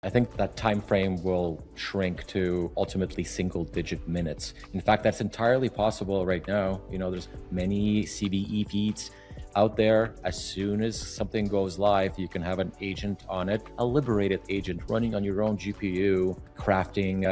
I think that time frame will shrink to ultimately single-digit minutes. In fact, that's entirely possible right now. There's many CVE feeds out there. As soon as something goes live, you can have an agent on it, a liberated agent running on your own GPU, crafting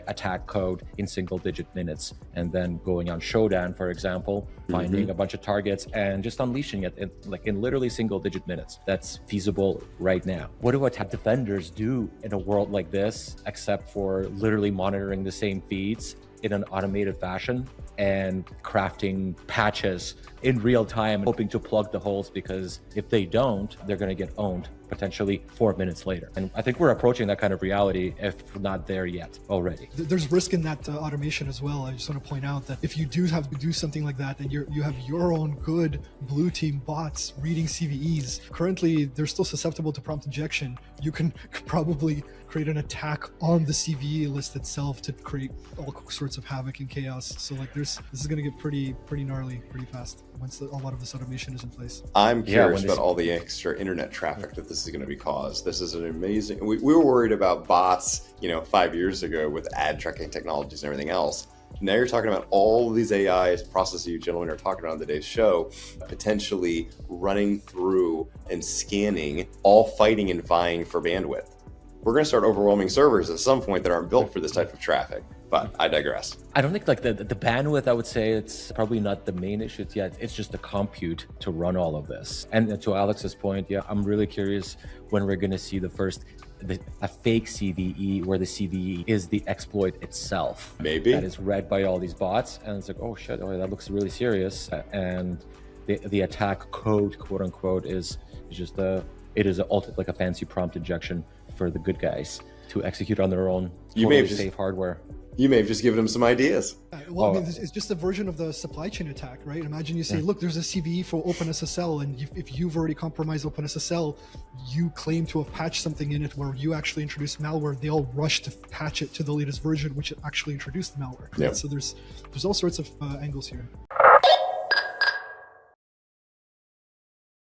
attack code in single-digit minutes, and then going on Showdown, for example, finding a bunch of targets and just unleashing it in literally single-digit minutes. That's feasible right now. What do attack defenders do in a world like this, except for literally monitoring the same feeds in an automated fashion and crafting patches in real time, hoping to plug the holes, because if they don't, they're going to get owned potentially 4 minutes later. And I think we're approaching that kind of reality, if not there yet already. There's risk in that automation as well. I just want to point out that if you do have to do something like that, and you have your own good blue team bots reading CVEs, currently they're still susceptible to prompt injection. You can probably create an attack on the CVE list itself to create all sorts of havoc and chaos. So this is going to get pretty gnarly pretty fast once a lot of this automation is in place. I'm curious about all the extra internet traffic that this is going to be caused. This is an amazing, we were worried about bots, 5 years ago with ad tracking technologies and everything else. Now you're talking about all of these AI processes you gentlemen are talking about on today's show, potentially running through and scanning, all fighting and vying for bandwidth. We're going to start overwhelming servers at some point that aren't built for this type of traffic. But I digress. I don't think the bandwidth, I would say it's probably not the main issue yet. It's just the compute to run all of this. And to Alex's point, I'm really curious when we're going to see a fake CVE where the CVE is the exploit itself. Maybe. That is read by all these bots. And it's like, oh shit, that looks really serious. And the attack code, quote unquote, is just like a fancy prompt injection for the good guys to execute on their own safe hardware. You may have just given them some ideas. Well, it's just a version of the supply chain attack, right? Imagine you say, look, there's a CVE for OpenSSL, and if you've already compromised OpenSSL, you claim to have patched something in it where you actually introduced malware. They all rush to patch it to the latest version, which actually introduced malware. Yep. So there's all sorts of angles here.